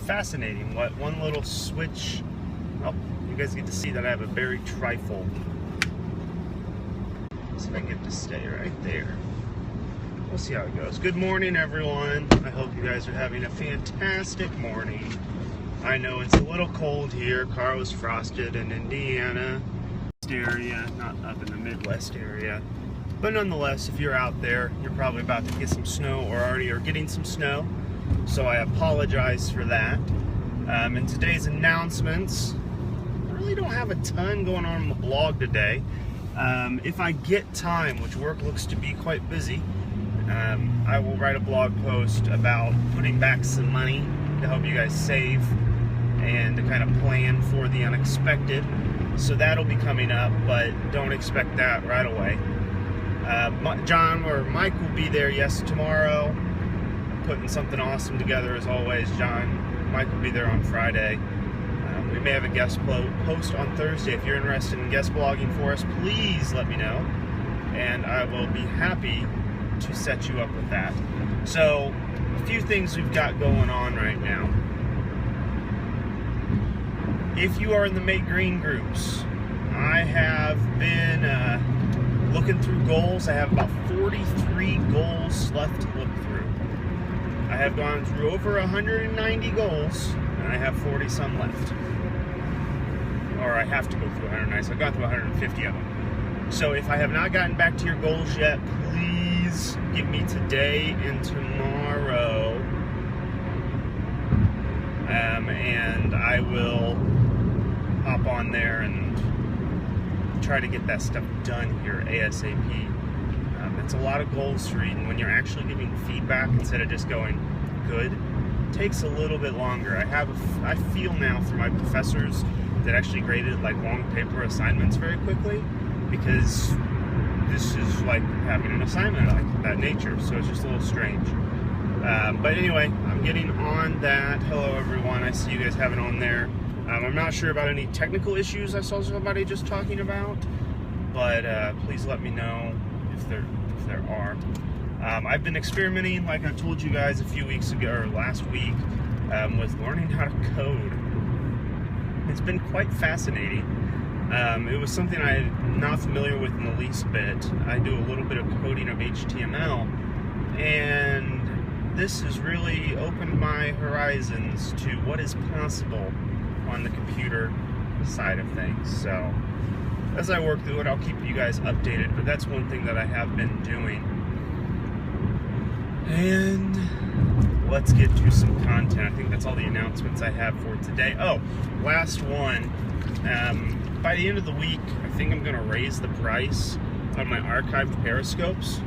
fascinating what one little switch. Oh, you guys get to see that I have a buried trifle. So I get to stay right there. We'll see how it goes. Good morning, everyone. I hope you guys are having a fantastic morning. I know it's a little cold here. Car was frosted in Indiana area, not up in the Midwest area. But nonetheless, if you're out there, you're probably about to get some snow or already are getting some snow. So I apologize for that. In today's announcements, I really don't have a ton going on the blog today. If I get time, which work looks to be quite busy, I will write a blog post about putting back some money to help you guys save and to kind of plan for the unexpected. So that'll be coming up, but don't expect that right away. John or Mike will be there, yes, tomorrow, putting something awesome together as always. Mike will be there on Friday. We may have a guest post on Thursday. If you're interested in guest blogging for us, please let me know, and I will be happy to set you up with that. So, a few things we've got going on right now. If you are in the Make Green groups, I have been looking through goals. I have about 43 goals left to look through. I have gone through over 190 goals, and I have 40 some left. Or I have to go through 190, so I've gone through 150 of them. So if I have not gotten back to your goals yet, please give me today and tomorrow, and I will hop on there and try to get that stuff done here ASAP. It's a lot of goals to read, and when you're actually giving feedback instead of just going good, it takes a little bit longer. I feel now for my professors that actually graded like long paper assignments very quickly, because this is like having an assignment like that nature, so it's just a little strange. But anyway, I'm getting on that. Hello everyone, I see you guys have it on there. I'm not sure about any technical issues I saw somebody just talking about, but please let me know if there are. I've been experimenting, like I told you guys a few weeks ago, or last week, with learning how to code. It's been quite fascinating. It was something I'm not familiar with in the least bit. I do a little bit of coding of HTML, and this has really opened my horizons to what is possible on the computer side of things. So as I work through it, I'll keep you guys updated, but that's one thing that I have been doing. And let's get to some content. I think that's all the announcements I have for today. Oh, last one. By the end of the week, I think I'm going to raise the price on my archived periscopes.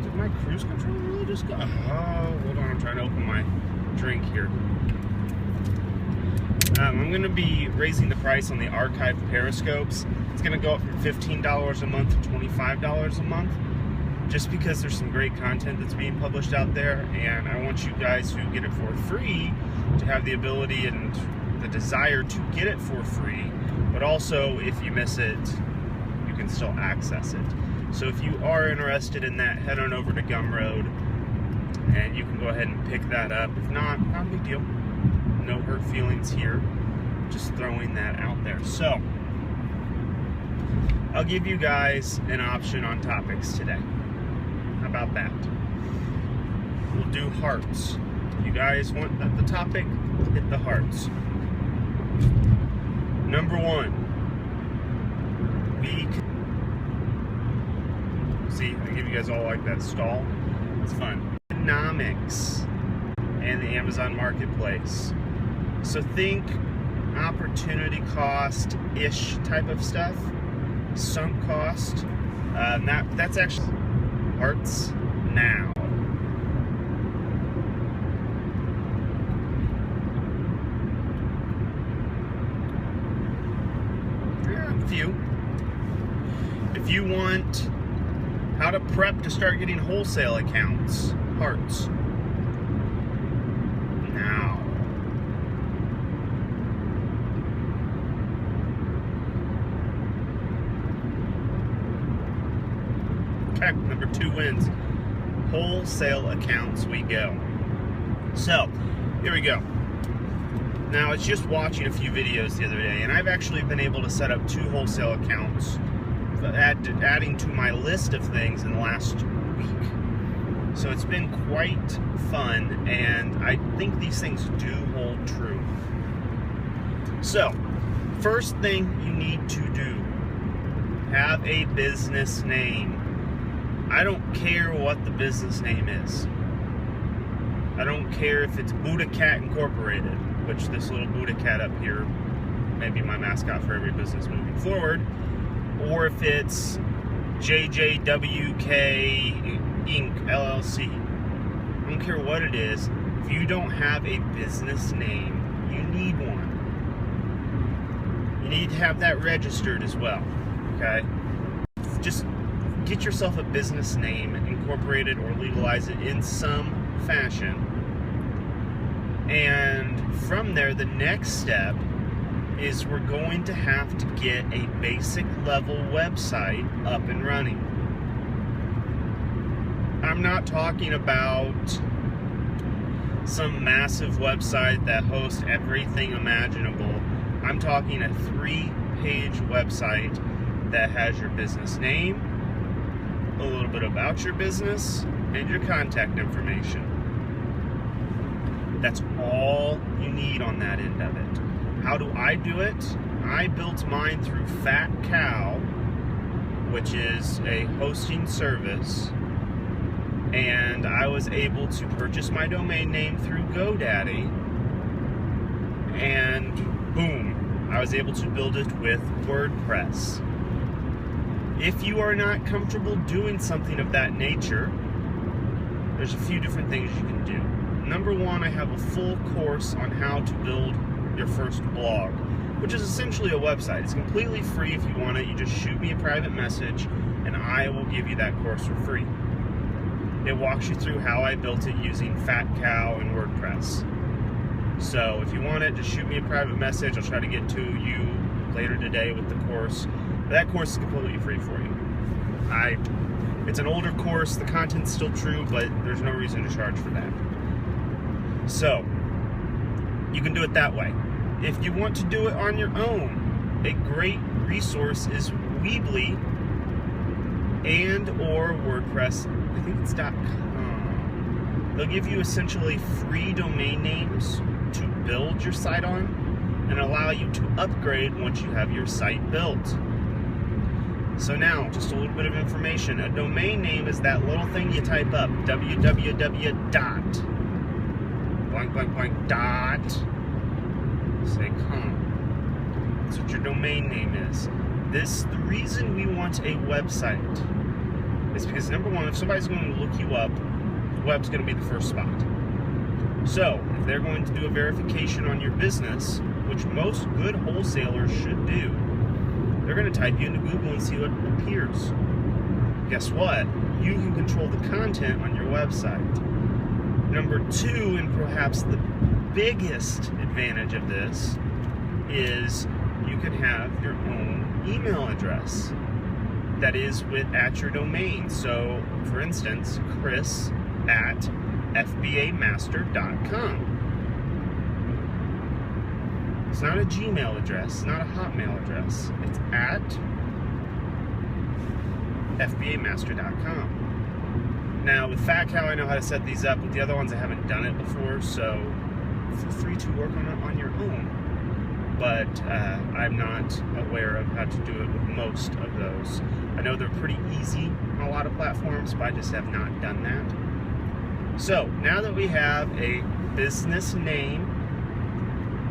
Did my cruise control really just go? Oh, hold on, I'm trying to open my drink here. I'm going to be raising the price on the archived periscopes. It's going to go up from $15 a month to $25 a month, just because there's some great content that's being published out there, and I want you guys who get it for free to have the ability and the desire to get it for free, but also if you miss it, you can still access it. So if you are interested in that, head on over to Gumroad, and you can go ahead and pick that up. If not a big deal. No hurt feelings here, just throwing that out there. So I'll give you guys an option on topics today. How about that? We'll do hearts. You guys want the topic? Hit the hearts. Number one, see, I give you guys all like that stall. It's fun. Economics and the Amazon Marketplace. So think opportunity cost-ish type of stuff, sunk cost. That's actually hearts now. A few. If you want how to prep to start getting wholesale accounts, hearts. Now. Okay, number 2 wins. Wholesale accounts we go. So, here we go. Now, I was just watching a few videos the other day, and I've actually been able to set up 2 wholesale accounts, adding to my list of things in the last week. So it's been quite fun, and I think these things do hold true. So, first thing you need to do, have a business name. I don't care what the business name is. I don't care if it's Buddha Cat Incorporated, which this little Buddha cat up here may be my mascot for every business moving forward, or if it's JJWK Inc. LLC. I don't care what it is. If you don't have a business name, you need one. You need to have that registered as well, okay? Just get yourself a business name, incorporate it or legalize it in some fashion. And from there, the next step is we're going to have to get a basic level website up and running. I'm not talking about some massive website that hosts everything imaginable. I'm talking a 3-page website that has your business name, a little bit about your business, and your contact information. That's all you need on that end of it. How do I do it? I built mine through Fat Cow, which is a hosting service, and I was able to purchase my domain name through GoDaddy, and boom, I was able to build it with WordPress. If you are not comfortable doing something of that nature, there's a few different things you can do. Number one, I have a full course on how to build your first blog, which is essentially a website. It's completely free if you want it. You just shoot me a private message, and I will give you that course for free. It walks you through how I built it using Fat Cow and WordPress. So if you want it, just shoot me a private message. I'll try to get to you later today with the course. But that course is completely free for you. It's an older course. The content's still true, but there's no reason to charge for that. So you can do it that way. If you want to do it on your own, a great resource is Weebly and or WordPress. I think it's .com. They'll give you essentially free domain names to build your site on and allow you to upgrade once you have your site built. So now, just a little bit of information. A domain name is that little thing you type up, www.com. That's what your domain name is. The reason we want a website is because, number one, if somebody's going to look you up, the web's going to be the first spot. So, if they're going to do a verification on your business, which most good wholesalers should do, they're going to type you into Google and see what appears. Guess what? You can control the content on your website. Number two, and perhaps the biggest advantage of this, is you can have your own email address that is at your domain. So, for instance, chris@fbamaster.com. It's not a Gmail address, it's not a Hotmail address. It's at fbamaster.com. Now, with Fat Cow, I know how to set these up. With the other ones, I haven't done it before, so feel free to work on it on your own. But I'm not aware of how to do it with most of those. I know they're pretty easy on a lot of platforms, but I just have not done that. So, now that we have a business name,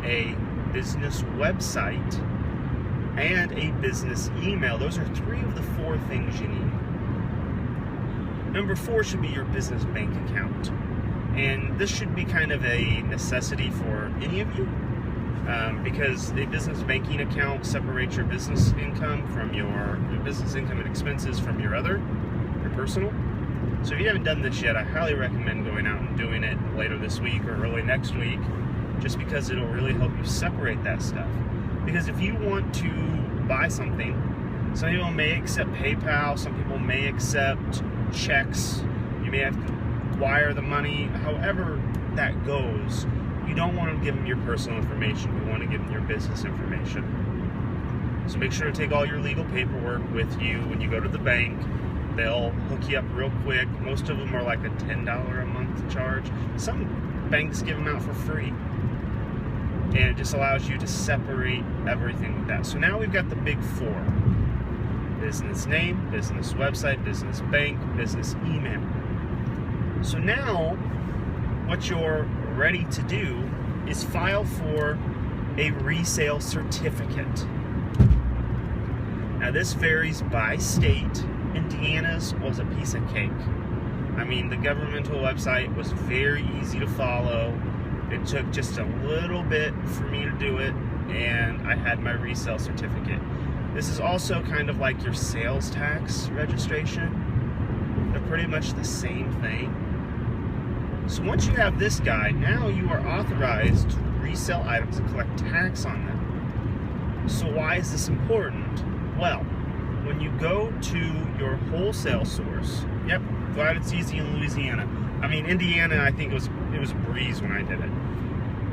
a business website, and a business email, those are 3 of the 4 things you need. Number 4 should be your business bank account. And this should be kind of a necessity for any of you, because a business banking account separates your business income from your business income and expenses from your personal. So if you haven't done this yet, I highly recommend going out and doing it later this week or early next week, just because it'll really help you separate that stuff. Because if you want to buy something, some people may accept PayPal, some people may accept checks, you may have to wire the money, however that goes, you don't want to give them your personal information. You want to give them your business information. So make sure to take all your legal paperwork with you when you go to the bank. They'll hook you up real quick. Most of them are like a $10 a month charge. Some banks give them out for free. And it just allows you to separate everything with that. So now we've got the big four. Business name, business website, business bank, business email. So now, what you're ready to do is file for a resale certificate. Now this varies by state. Indiana's was a piece of cake. I mean, the governmental website was very easy to follow. It took just a little bit for me to do it, and I had my resale certificate. This is also kind of like your sales tax registration. They're pretty much the same thing. So once you have this guy, now you are authorized to resell items and collect tax on them. So why is this important? Well, when you go to your wholesale source, yep, glad it's easy in Louisiana. I mean, Indiana, I think it was a breeze when I did it.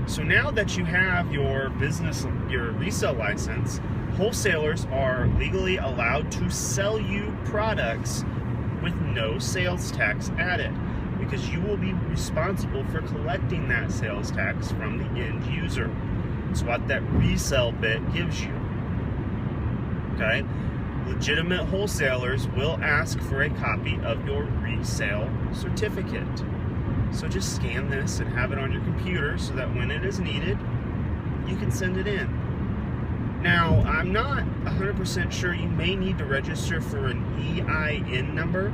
So now that you have your business, your resale license, wholesalers are legally allowed to sell you products with no sales tax added, because you will be responsible for collecting that sales tax from the end user. It's what that resale bit gives you. Okay? Legitimate wholesalers will ask for a copy of your resale certificate. So just scan this and have it on your computer so that when it is needed, you can send it in. Now, I'm not 100% sure. You may need to register for an EIN number.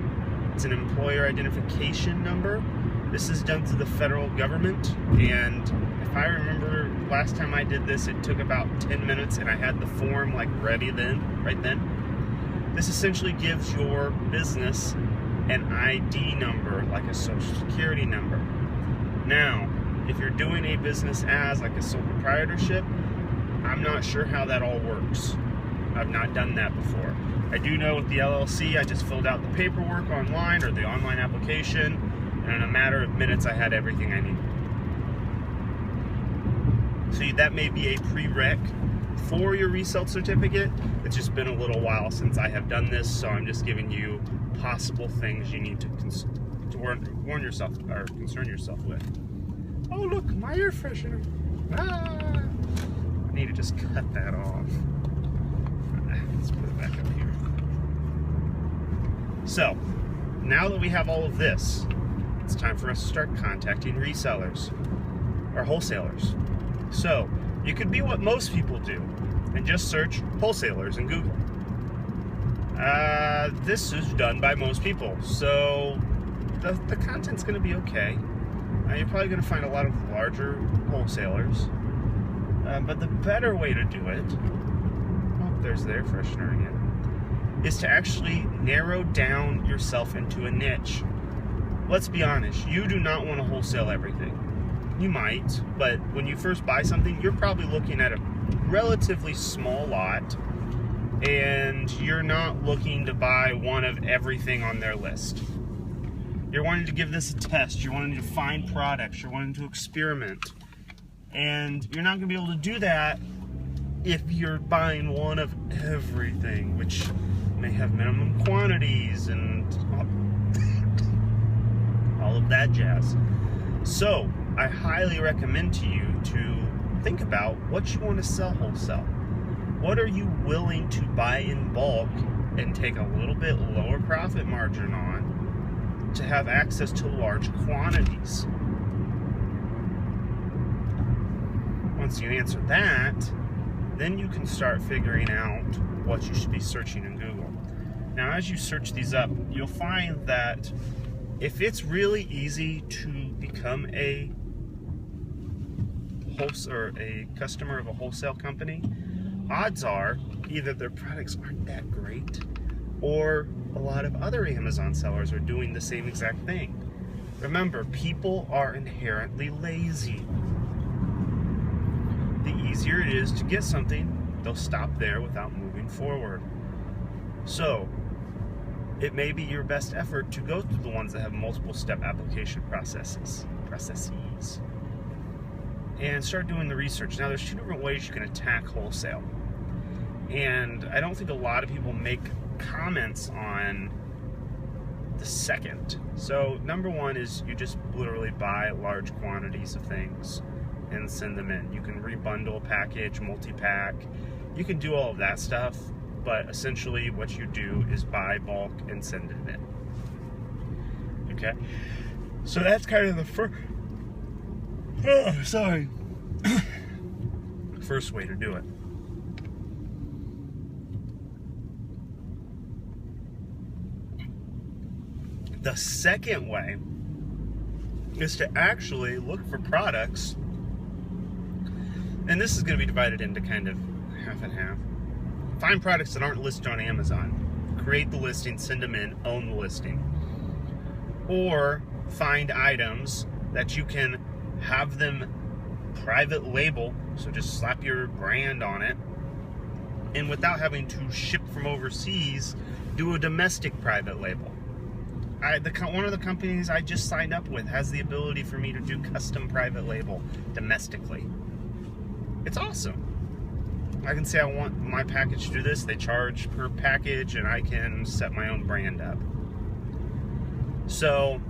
It's an employer identification number. This is done through the federal government, and if I remember last time I did this, it took about 10 minutes, and I had the form like ready right then. This essentially gives your business an ID number, like a social security number. Now, if you're doing a business as like a sole proprietorship, I'm not sure how that all works. I've not done that before. I do know with the LLC, I just filled out the paperwork online, or the online application, and in a matter of minutes I had everything I needed. So that may be a prereq for your resale certificate. It's just been a little while since I have done this, so I'm just giving you possible things you need to warn yourself or concern yourself with. Oh look, my air freshener. I need to just cut that off. Let's put it back up here. So, now that we have all of this, it's time for us to start contacting resellers or wholesalers. So, you could be what most people do and just search wholesalers in Google. This is done by most people, so the content's going to be okay. You're probably going to find a lot of larger wholesalers, but the better way to do it, oh, there's the air freshener again, is to actually narrow down yourself into a niche. Let's be honest, you do not want to wholesale everything. You might, but when you first buy something, you're probably looking at a relatively small lot, and you're not looking to buy one of everything on their list. You're wanting to give this a test, you're wanting to find products, you're wanting to experiment. And you're not going to be able to do that if you're buying one of everything, which may have minimum quantities and all of that jazz. So, I highly recommend to you to think about what you want to sell wholesale. What are you willing to buy in bulk and take a little bit lower profit margin on to have access to large quantities? Once you answer that, then you can start figuring out what you should be searching in Google. Now, as you search these up, you'll find that if it's really easy to become a customer of a wholesale company, odds are either their products aren't that great, or a lot of other Amazon sellers are doing the same exact thing. Remember, people are inherently lazy. The easier it is to get something, they'll stop there without moving forward. So, it may be your best effort to go through the ones that have multiple step application processes. and start doing the research. Now, there's two different ways you can attack wholesale, and I don't think a lot of people make comments on the second. So number one is you just literally buy large quantities of things and send them in. You can rebundle, package, multi-pack. You can do all of that stuff, but essentially what you do is buy bulk and send it in. Okay? So that's kind of the first way to do it. The second way is to actually look for products, and this is going to be divided into kind of half and half. Find products that aren't listed on Amazon, create the listing, send them in, own the listing. Or find items that you can have them private label, so just slap your brand on it, and without having to ship from overseas, do a domestic private label. One of the companies I just signed up with has the ability for me to do custom private label domestically. It's awesome. I can say I want my package to do this. They charge per package, and I can set my own brand up. So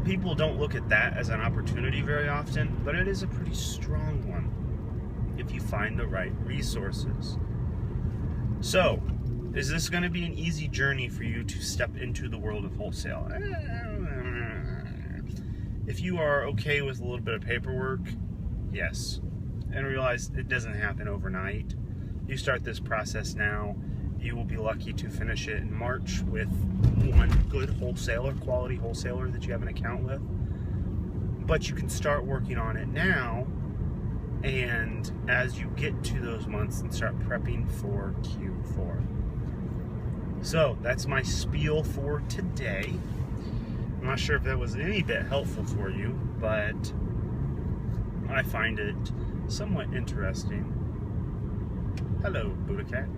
people don't look at that as an opportunity very often, but it is a pretty strong one if you find the right resources. So, is this going to be an easy journey for you to step into the world of wholesale? If you are okay with a little bit of paperwork, yes. And realize it doesn't happen overnight. You start this process now, you will be lucky to finish it in March with one good wholesaler, quality wholesaler that you have an account with. But you can start working on it now, and as you get to those months and start prepping for Q4. So that's my spiel for today. I'm not sure if that was any bit helpful for you, but I find it somewhat interesting. Hello, Buddha Cat.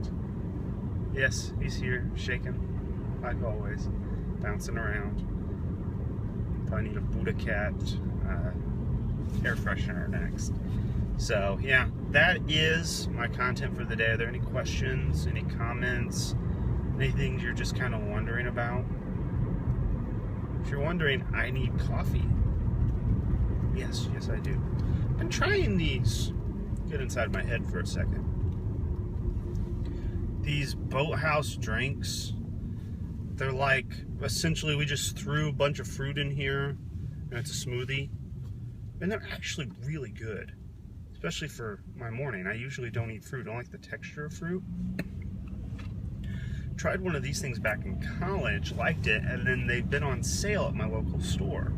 Yes, he's here, shaking, like always, bouncing around. Probably need a Buddha Cat air freshener next. So, yeah, that is my content for the day. Are there any questions, any comments, anything you're just kind of wondering about? If you're wondering, I need coffee. Yes, I do. I've been trying these. Get inside my head for a second. These boathouse drinks. They're like, essentially we just threw a bunch of fruit in here, and it's a smoothie. And they're actually really good. Especially for my morning. I usually don't eat fruit. I don't like the texture of fruit. Tried one of these things back in college, liked it, and then they've been on sale at my local store.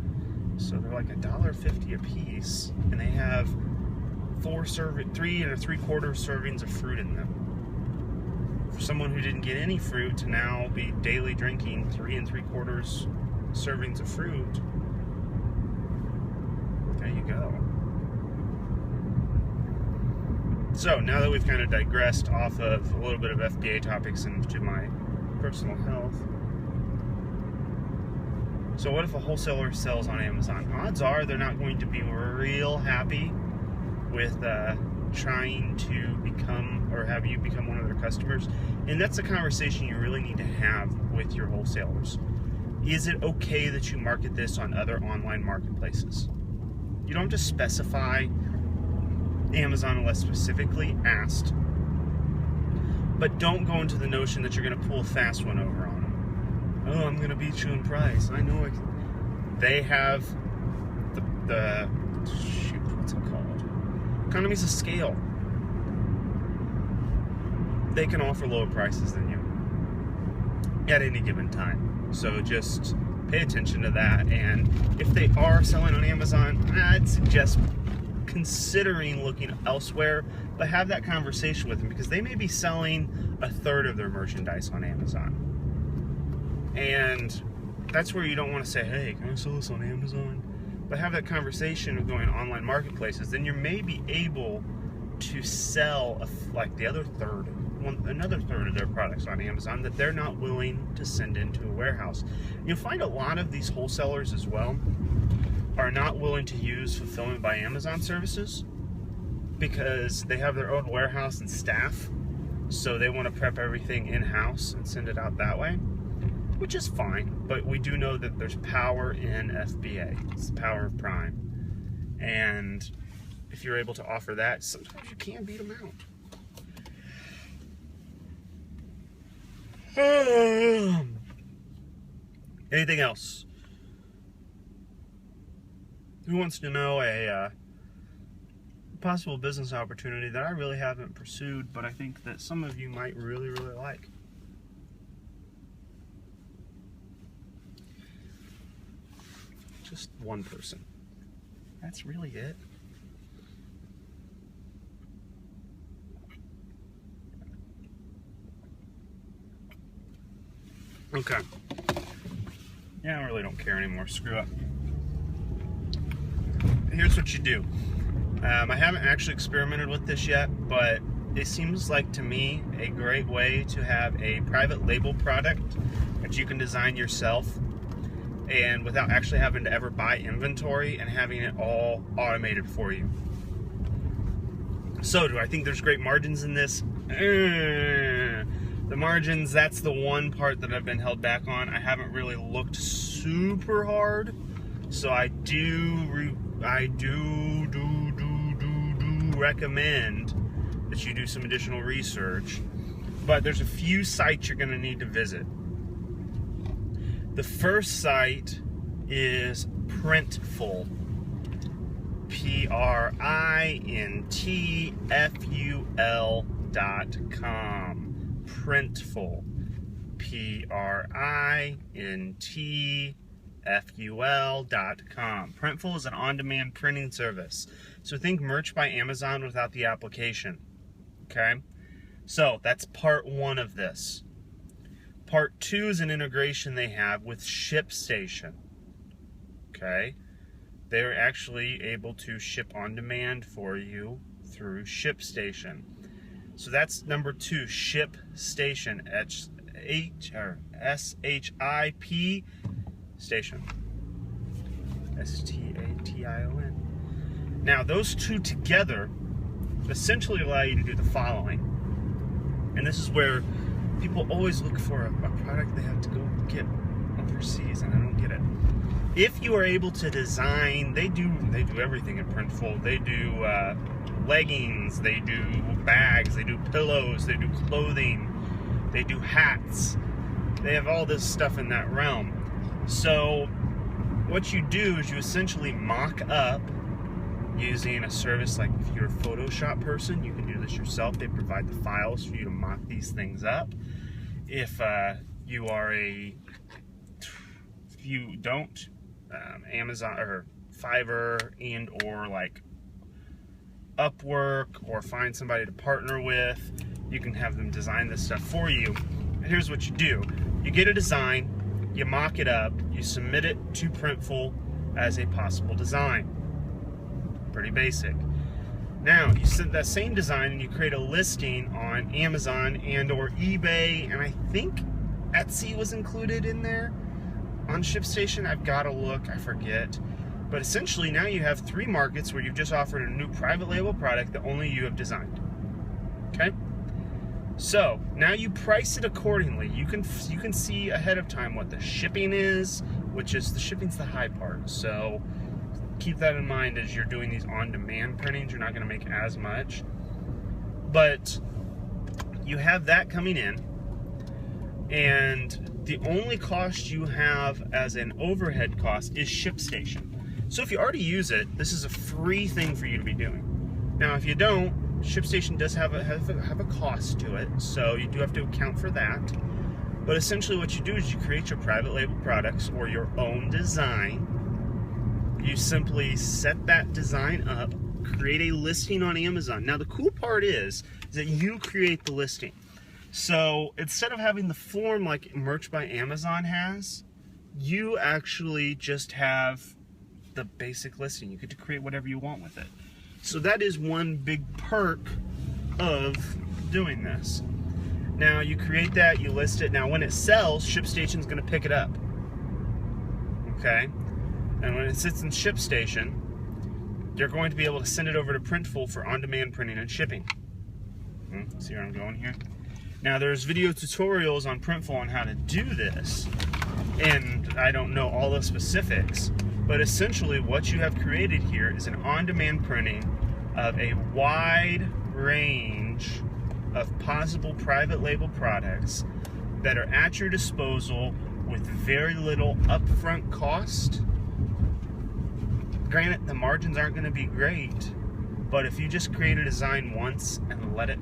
So they're like $1.50 a piece, and they have 3 3/4 servings of fruit in them. For someone who didn't get any fruit to now be daily drinking 3 3/4 servings of fruit, there you go. So now that we've kind of digressed off of a little bit of FBA topics into my personal health. So what if a wholesaler sells on Amazon? Odds are they're not going to be real happy with trying to become or have you become one of their customers. And that's a conversation you really need to have with your wholesalers. Is it okay that you market this on other online marketplaces? You don't have to specify Amazon unless specifically asked, but don't go into the notion that you're going to pull a fast one over on them. Oh, I'm going to beat you in price. I know they have the shoot, what's it called? Economies of scale. They can offer lower prices than you at any given time. So just pay attention to that. And if they are selling on Amazon, I'd suggest considering looking elsewhere, but have that conversation with them, because they may be selling 1/3 of their merchandise on Amazon. And that's where you don't want to say, hey, can I sell this on Amazon? But have that conversation of going online marketplaces, then you may be able to sell like the other another third of their products on Amazon that they're not willing to send into a warehouse. You'll find a lot of these wholesalers as well are not willing to use fulfillment by Amazon services, because they have their own warehouse and staff, so they want to prep everything in-house and send it out that way, which is fine. But we do know that there's power in FBA. It's the power of Prime. And if you're able to offer that, sometimes you can beat them out. Anything else? Who wants to know a possible business opportunity that I really haven't pursued, but I think that some of you might really, really like? Just one person. That's really it. Okay. Yeah, I really don't care anymore. Screw up. Here's what you do. I haven't actually experimented with this yet, but it seems like to me a great way to have a private label product that you can design yourself, and without actually having to ever buy inventory and having it all automated for you. So, do I think there's great margins in this? The margins, that's the one part that I've been held back on. I haven't really looked super hard, so I do recommend that you do some additional research. But there's a few sites you're going to need to visit. The first site is Printful. Printful.com. Printful. Printful.com. Printful is an on-demand printing service. So think merch by Amazon without the application. Okay? So that's part one of this. Part two is an integration they have with ShipStation. Okay? They're actually able to ship on demand for you through ShipStation. So that's number two, ShipStation. S-H-I-P station. S-T-A-T-I-O-N. Now, those two together essentially allow you to do the following. And this is where people always look for a product they have to go get overseas, and I don't get it. If you are able to design, they do everything at Printful. They do leggings, they do bags, they do pillows, they do clothing, they do hats. They have all this stuff in that realm. So what you do is you essentially mock up using a service like, if you're a Photoshop person, you can do this yourself. They provide the files for you to mock these things up. If you don't, Amazon or Fiverr and or like Upwork, or find somebody to partner with, you can have them design this stuff for you. And here's what you do. You get a design, you mock it up, you submit it to Printful as a possible design. Pretty basic. Now, you send that same design and you create a listing on Amazon and or eBay, and I think Etsy was included in there. On ShipStation, I've got to look, I forget. But essentially, now you have three markets where you've just offered a new private label product that only you have designed. Okay? So, now you price it accordingly. You can see ahead of time what the shipping is, which is, the shipping's the high part. So, keep that in mind as you're doing these on-demand printings. You're not going to make as much. But you have that coming in, and the only cost you have as an overhead cost is ShipStation. So if you already use it, this is a free thing for you to be doing. Now, if you don't, ShipStation does have a cost to it, so you do have to account for that. But essentially what you do is you create your private label products or your own design. You simply set that design up, create a listing on Amazon. Now, the cool part is that you create the listing. So instead of having the form like Merch by Amazon has, you actually just have the basic listing. You get to create whatever you want with it. So that is one big perk of doing this. Now you create that, you list it. Now when it sells, ShipStation's going to pick it up. Okay? And when it sits in ShipStation, you're going to be able to send it over to Printful for on-demand printing and shipping. See where I'm going here? Now, there's video tutorials on Printful on how to do this, and I don't know all the specifics, but essentially what you have created here is an on-demand printing of a wide range of possible private label products that are at your disposal with very little upfront cost. Granted, the margins aren't going to be great, but if you just create a design once and let it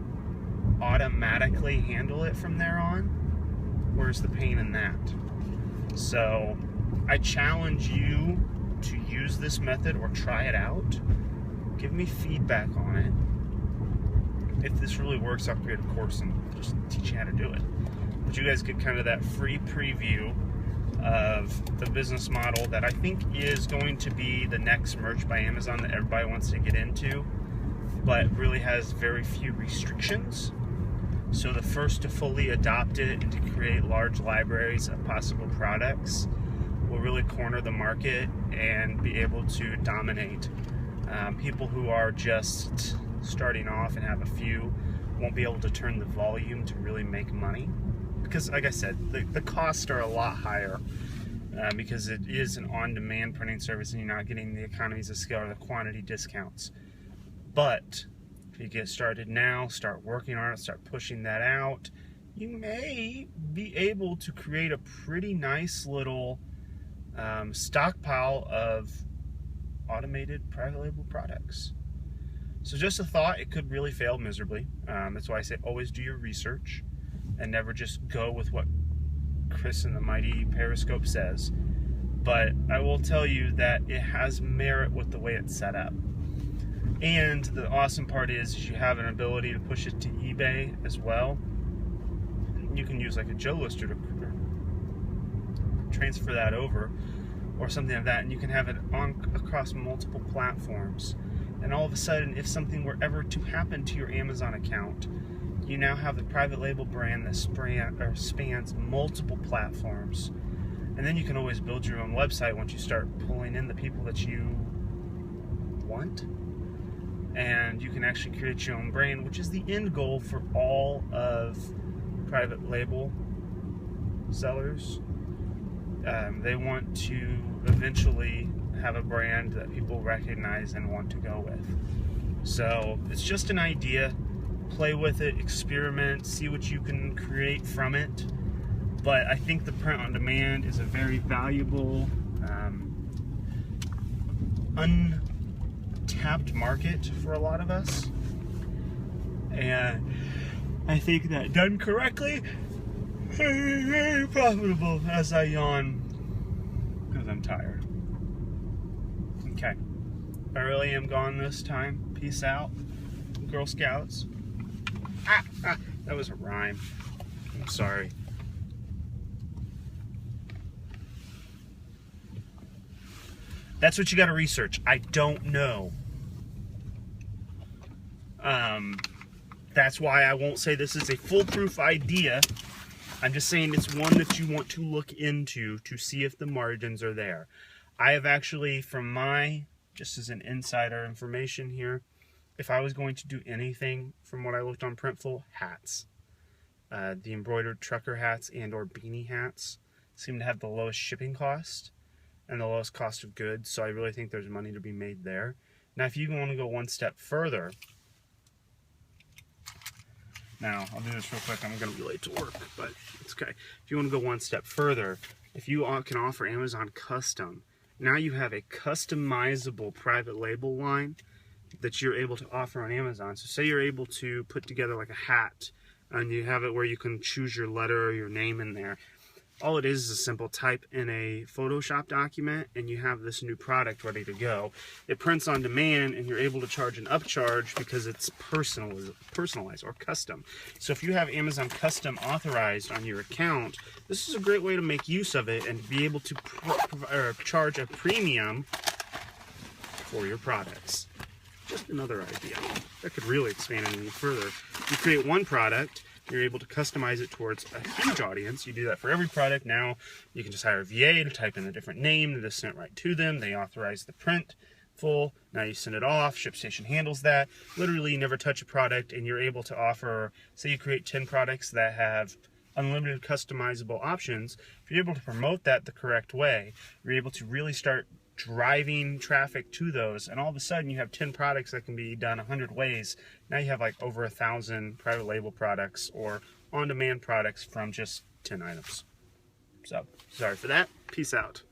automatically handle it from there on, where's the pain in that? So I challenge you to use this method or try it out. Give me feedback on it. If this really works, I'll create a course and just teach you how to do it. But you guys get kind of that free preview of the business model that I think is going to be the next merch by Amazon that everybody wants to get into, but really has very few restrictions. So the first to fully adopt it and to create large libraries of possible products will really corner the market and be able to dominate. People who are just starting off and have a few won't be able to turn the volume to really make money, because like I said, the costs are a lot higher because it is an on-demand printing service and you're not getting the economies of scale or the quantity discounts. But if you get started now, start working on it, start pushing that out, you may be able to create a pretty nice little stockpile of automated private label products. So just a thought, it could really fail miserably. That's why I say always do your research and never just go with what Chris and the mighty Periscope says. But I will tell you that it has merit with the way it's set up. And the awesome part is you have an ability to push it to eBay as well. You can use like a Joe Lister to transfer that over or something like that, and you can have it on across multiple platforms. And all of a sudden, if something were ever to happen to your Amazon account, you now have the private label brand that spans multiple platforms. And then you can always build your own website once you start pulling in the people that you want. And you can actually create your own brand, which is the end goal for all of private label sellers. They want to eventually have a brand that people recognize and want to go with. So it's just an idea. Play with it, experiment, see what you can create from it. But I think the print on demand is a very valuable, untapped market for a lot of us. And I think that done correctly, very, very profitable. As I yawn because I'm tired. Okay, I really am gone this time. Peace out, Girl Scouts. That was a rhyme. I'm sorry. That's what you got to research. I don't know. That's why I won't say this is a foolproof idea. I'm just saying it's one that you want to look into to see if the margins are there. I have actually, from my, just as an insider information here, if I was going to do anything from what I looked on Printful, hats. The embroidered trucker hats and or beanie hats seem to have the lowest shipping cost and the lowest cost of goods, so I really think there's money to be made there. Now, if you want to go one step further, now, I'll do this real quick. I'm going to be late to work, but it's okay. If you want to go one step further, if you can offer Amazon Custom, now you have a customizable private label line that you're able to offer on Amazon. So say you're able to put together like a hat, and you have it where you can choose your letter or your name in there. All it is a simple type in a Photoshop document, and you have this new product ready to go. It prints on demand, and you're able to charge an upcharge because it's personalized or custom. So if you have Amazon Custom authorized on your account, this is a great way to make use of it and be able to charge a premium for your products. Just another idea that could really expand it any further. You create one product, you're able to customize it towards a huge audience. You do that for every product. Now you can just hire a VA to type in a different name that is sent right to them. They authorize the print. full. Now you send it off, ShipStation handles that. Literally, you never touch a product, and you're able to offer, say you create 10 products that have unlimited customizable options. If you're able to promote that the correct way, you're able to really start driving traffic to those, and all of a sudden you have 10 products that can be done 100 ways. Now you have like over 1,000 private label products or on-demand products from just 10 items. So, sorry for that. Peace out.